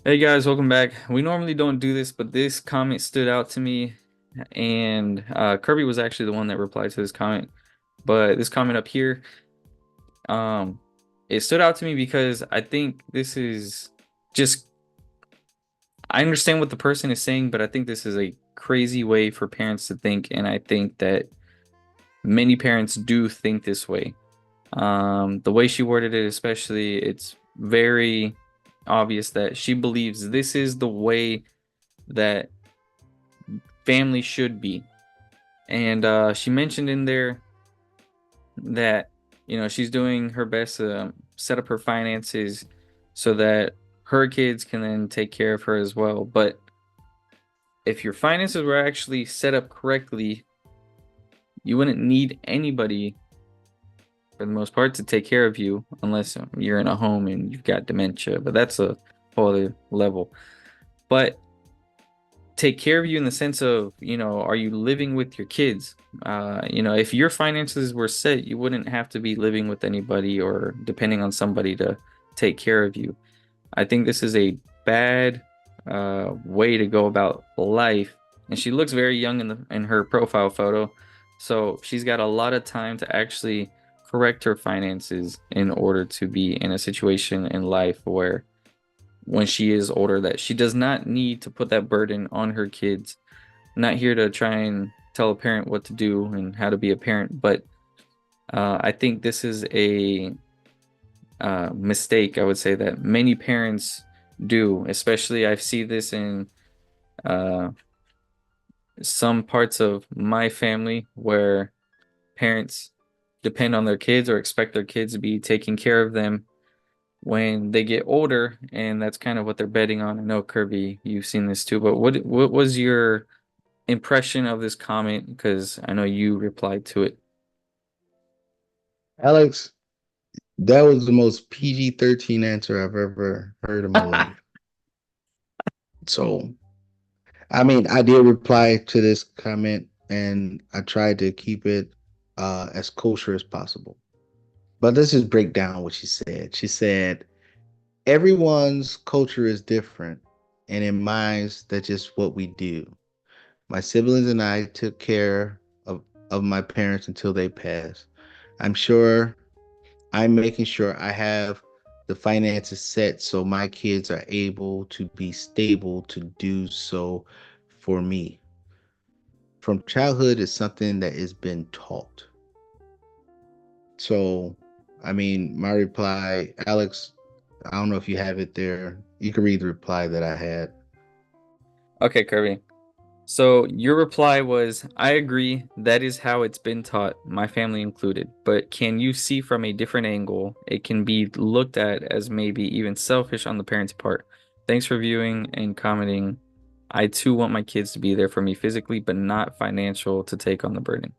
Hey guys, welcome back. We normally don't do this, but this comment stood out to me, and Kirby was actually the one that replied to this comment. But this comment up here, um, it stood out to me because I think this is just, I understand what the person is saying, but I think this is a crazy way for parents to think, and I think that many parents do think this way. The way she worded it, especially, it's very obvious that she believes this is the way that family should be. And she mentioned in there that, she's doing her best to set up her finances so that her kids can then take care of her as well. But if your finances were actually set up correctly, you wouldn't need anybody for the most part to take care of you unless you're in a home and you've got dementia. But that's a whole other level. But take care of you in the sense of, are you living with your kids? If your finances were set, you wouldn't have to be living with anybody or depending on somebody to take care of you. I think this is a bad way to go about life. And she looks very young in her profile photo, so she's got a lot of time to actually correct her finances in order to be in a situation in life where when she is older that she does not need to put that burden on her kids. I'm not here to try and tell a parent what to do and how to be a parent, but I think this is a mistake, I would say, that many parents do. Especially, I see this in uh, some parts of my family where parents depend on their kids or expect their kids to be taking care of them when they get older, and that's kind of what they're betting on. I know, Kirby, you've seen this too, but what was your impression of this comment? Because I know you replied to it. Alex, that was the most PG-13 answer I've ever heard in my life. So, I mean, I did reply to this comment and I tried to keep it as kosher as possible. But let's just break down what she said. She said, everyone's culture is different, and in mine's, that's just what we do. My siblings and I took care of my parents until they passed. I'm sure I'm making sure I have the finances set so my kids are able to be stable to do so for me. From childhood is something that has been taught. So, I mean, my reply, Alex, I don't know if you have it there. You can read the reply that I had. Okay, Kirby. So your reply was, I agree, that is how it's been taught, my family included. But can you see from a different angle? It can be looked at as maybe even selfish on the parents' part. Thanks for viewing and commenting. I too want my kids to be there for me physically, but not financial to take on the burden.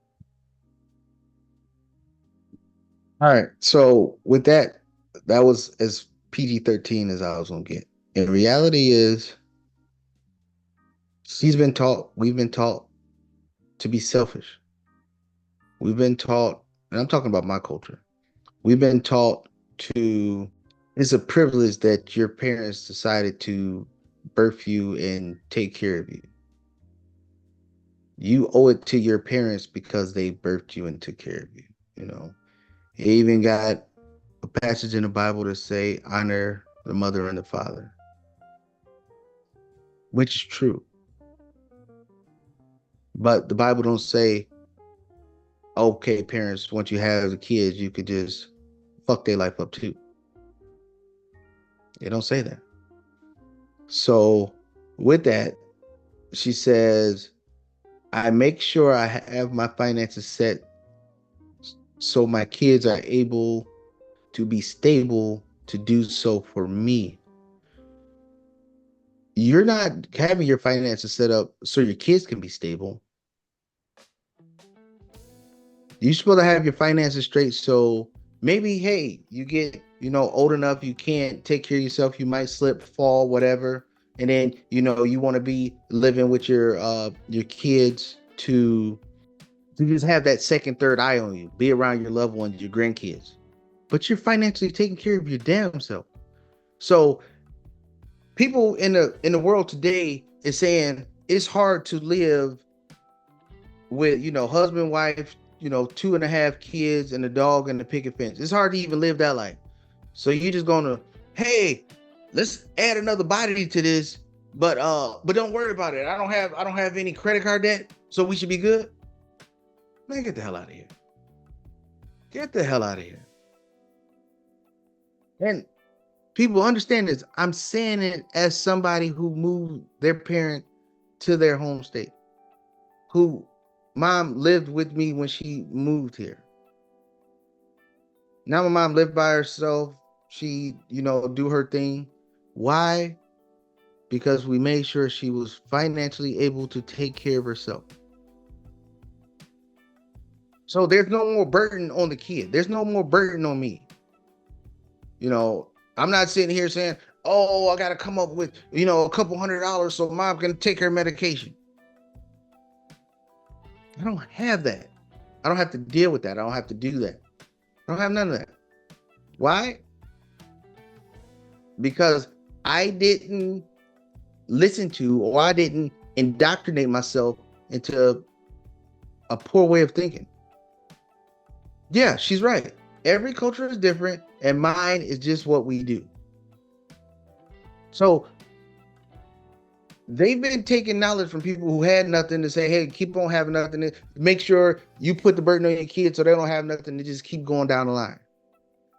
All right. So with that, that was as PG-13 as I was gonna get. And reality is we've been taught to be selfish. We've been taught, and I'm talking about my culture. We've been taught to, it's a privilege that your parents decided to birth you and take care of you. You owe it to your parents because they birthed you and took care of you. You know, you even got a passage in the Bible to say, honor the mother and the father, which is true. But the Bible don't say, okay, parents, once you have the kids, you could just fuck their life up too. They don't say that. So with that, she says, I make sure I have my finances set so my kids are able to be stable to do so for me. You're not having your finances set up so your kids can be stable. You're supposed to have your finances straight so maybe, hey, you get, old enough, you can't take care of yourself, you might slip, fall, whatever. And then, you want to be living with your kids to just have that second, third eye on you, be around your loved ones, your grandkids. But you're financially taking care of your damn self. So people in the world today is saying it's hard to live with husband, wife, 2.5 kids and a dog and a picket fence. It's hard to even live that life. So you're just gonna, hey, let's add another body to this, but don't worry about it. I don't have any credit card debt, so we should be good. Man, get the hell out of here. Get the hell out of here. And people understand this. I'm saying it as somebody who moved their parent to their home state, who mom lived with me when she moved here. Now my mom lived by herself. She, do her thing. Why? Because we made sure she was financially able to take care of herself. So there's no more burden on the kid. There's no more burden on me. I'm not sitting here saying, oh, I got to come up with, a couple $100 so mom can take her medication. I don't have that. I don't have to deal with that. I don't have to do that. I don't have none of that. Why? Because I didn't listen to, or I didn't indoctrinate myself into a poor way of thinking. Yeah, she's right. Every culture is different, and mine is just what we do. So they've been taking knowledge from people who had nothing to say, hey, keep on having nothing. Make sure you put the burden on your kids so they don't have nothing to just keep going down the line.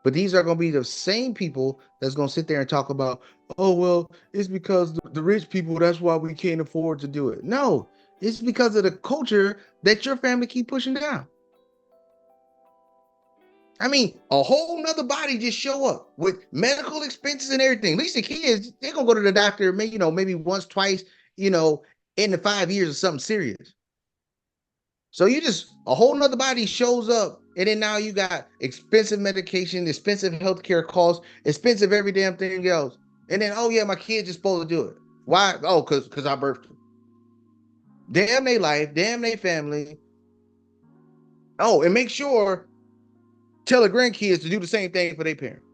But these are going to be the same people that's going to sit there and talk about, oh, well, it's because the rich people, that's why we can't afford to do it. No, it's because of the culture that your family keep pushing down. I mean, a whole nother body just show up with medical expenses and everything. At least the kids, they're going to go to the doctor, maybe once, twice, in the 5 years or something serious. So you just, a whole nother body shows up, and then now you got expensive medication, expensive healthcare costs, expensive every damn thing else. And then, oh yeah, my kid just supposed to do it. Why? Oh, because I birthed them. Damn their life, damn their family. Oh, and make sure, tell the grandkids to do the same thing for their parents.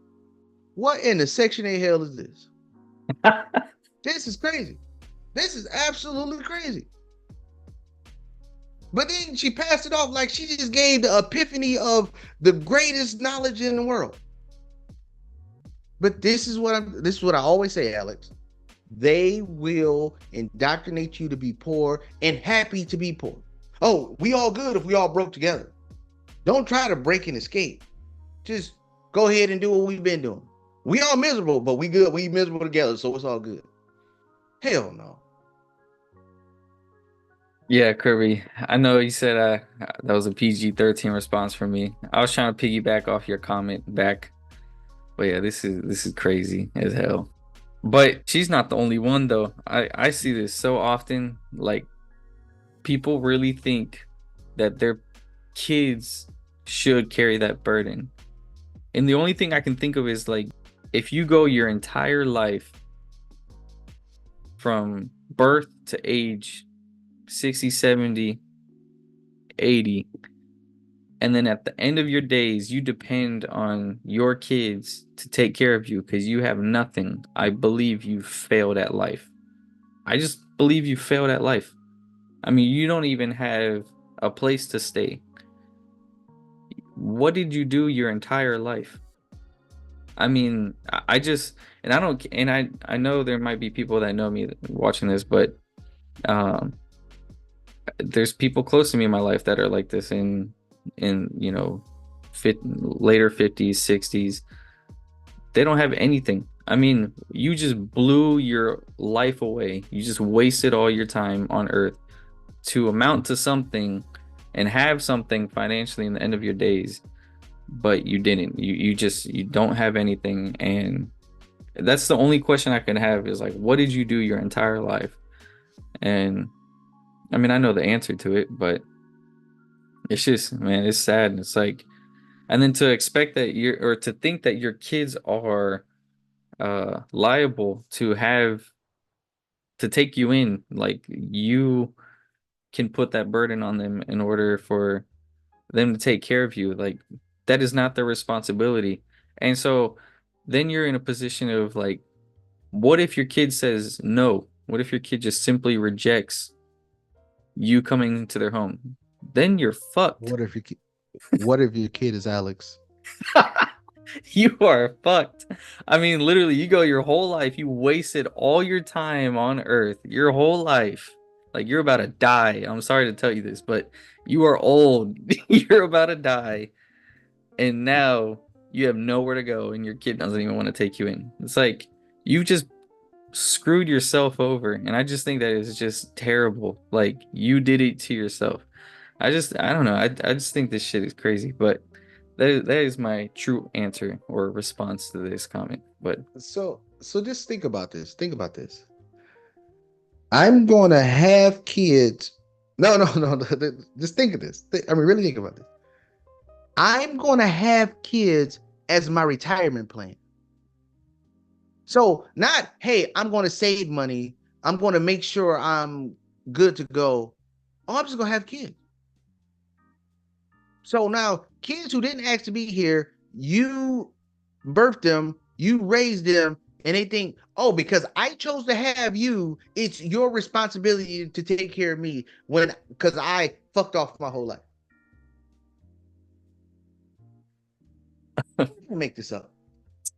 What in the section A hell is this? This is crazy. This is absolutely crazy. But then she passed it off like she just gave the epiphany of the greatest knowledge in the world. But this is what I always say, Alex. They will indoctrinate you to be poor and happy to be poor. Oh, we all good if we all broke together. Don't try to break and escape. Just go ahead and do what we've been doing. We all miserable, but we good. We miserable together, so it's all good. Hell no. Yeah, Kirby. I know you said that was a PG-13 response from me. I was trying to piggyback off your comment back. But yeah, this is crazy as hell. But she's not the only one though. I see this so often. Like people really think that their kids should carry that burden. And the only thing I can think of is like if you go your entire life from birth to age 60, 70, 80, and then at the end of your days, you depend on your kids to take care of you because you have nothing. I believe you failed at life. I just believe you failed at life. I mean, you don't even have a place to stay. What did you do your entire life? I mean, I just, and I don't, and I know there might be people that know me watching this, but um, there's people close to me in my life that are like this in later 50s, 60s. They don't have anything. I mean, you just blew your life away. You just wasted all your time on earth to amount to something and have something financially in the end of your days, but you didn't. You don't have anything, and that's the only question I can have is like, what did you do your entire life? And I mean, I know the answer to it, but it's just, man, it's sad. It's like, and then to expect that or to think that your kids are liable to take you in, like you can put that burden on them in order for them to take care of you. Like that is not their responsibility. And so then you're in a position of like What if your kid says no? What if your kid just simply rejects you coming into their home? Then you're fucked. What if what if your kid is Alex? You are fucked. I mean, literally, you go your whole life, you wasted all your time on Earth, your whole life. Like you're about to die. I'm sorry to tell you this, but you are old. You're about to die. And now you have nowhere to go, and your kid doesn't even want to take you in. It's like you just screwed yourself over. And I just think that is just terrible. Like you did it to yourself. I don't know. I just think this shit is crazy, but that is my true answer or response to this comment. But So just think about this. Think about this. I'm going to have kids. No, no, no. Just think of this. I mean, really think about this. I'm going to have kids as my retirement plan. So, not, hey, I'm going to save money. I'm going to make sure I'm good to go. Oh, I'm just going to have kids. So now, kids who didn't ask to be here, you birthed them, you raised them, and they think, oh, because I chose to have you, it's your responsibility to take care of me when because I fucked off my whole life. Make this up.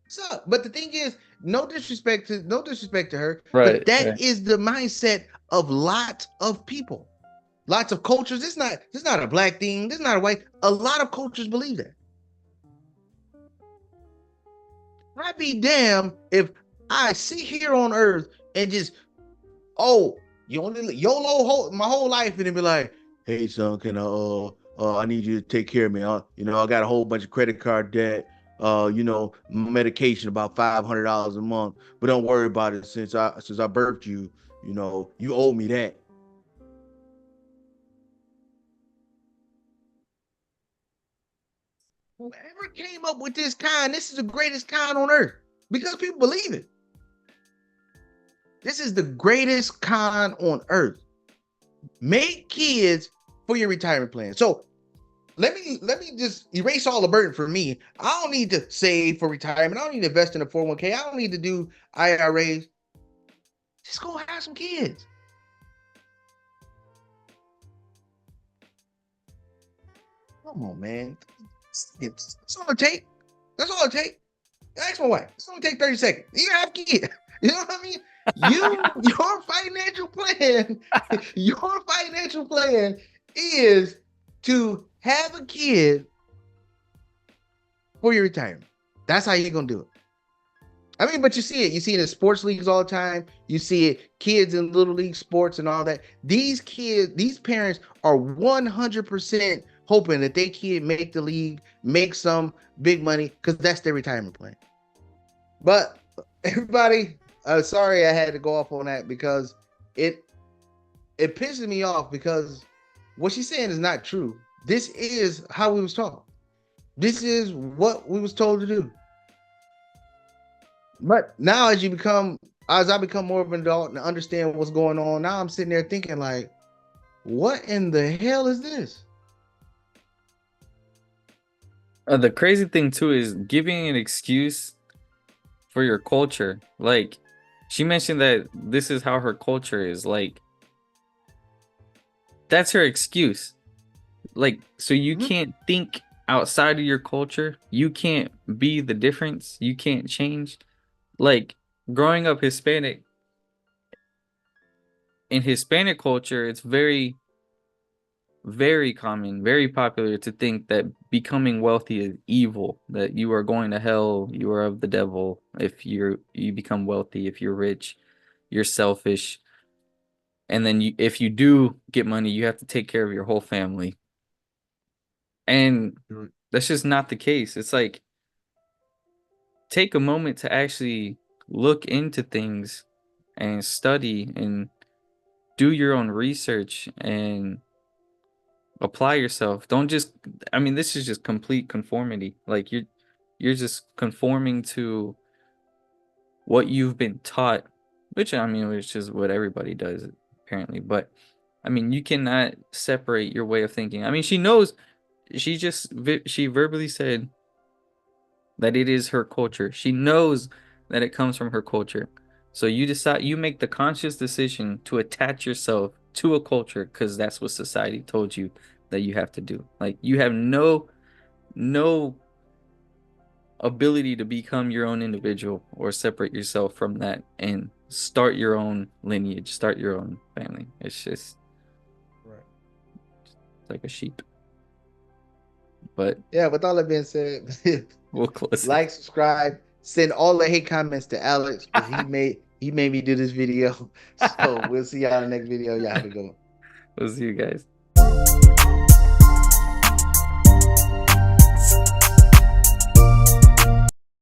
So, but the thing is, no disrespect to her, but right, that right. is the mindset of lots of people, lots of cultures. It's not a black thing. This is not a white. A lot of cultures believe that. I'd be damned if I sit here on Earth and just, oh, you only YOLO my whole life, and then be like, hey son, can I need you to take care of me. I got a whole bunch of credit card debt. Medication about $500 a month, but don't worry about it since I birthed you. You owe me that. Whoever came up with this is the greatest kind on earth because people believe it. This is the greatest con on earth. Make kids for your retirement plan. So let me just erase all the burden for me. I don't need to save for retirement. I don't need to invest in a 401k. I don't need to do IRAs. Just go have some kids. Come on, man. That's all it take. That's all it take. Ask my wife. It's only take 30 seconds. You have kids. You know what I mean? Your financial plan, your financial plan is to have a kid for your retirement. That's how you're gonna do it. I mean, but you see it. You see it in sports leagues all the time. You see it, kids in little league sports and all that. These parents are 100% hoping that their kid make the league, make some big money, because that's their retirement plan. But everybody, sorry I had to go off on that because it it pisses me off because what she's saying is not true. This is how we was taught. This is what we was told to do. But now as I become more of an adult and understand what's going on, now I'm sitting there thinking like, what in the hell is this? The crazy thing too is giving an excuse for your culture. Like she mentioned that this is how her culture is. Like that's her excuse. Like so you Mhm. can't think outside of your culture. You can't be the difference. You can't change. Like growing up Hispanic, in Hispanic culture, it's very, very common, very popular to think that becoming wealthy is evil, that you are going to hell, you are of the devil if you become wealthy, if you're rich, you're selfish. And then if you do get money, you have to take care of your whole family. And that's just not the case. It's like take a moment to actually look into things and study and do your own research and apply yourself. Don't just I mean this is just complete conformity. Like you're just conforming to what you've been taught, which is what everybody does apparently. But I mean you cannot separate your way of thinking. I mean she knows she verbally said that it is her culture. She knows that it comes from her culture. So you decide, you make the conscious decision to attach yourself to a culture because that's what society told you that you have to do. Like you have no ability to become your own individual or separate yourself from that and start your own lineage, start your own family. It's just Right. like a sheep. But Yeah, with all that being said, we'll close it. like, subscribe, send all the hate comments to Alex because he made me do this video. So we'll see y'all in the next video. Y'all have a good one. We'll see you guys.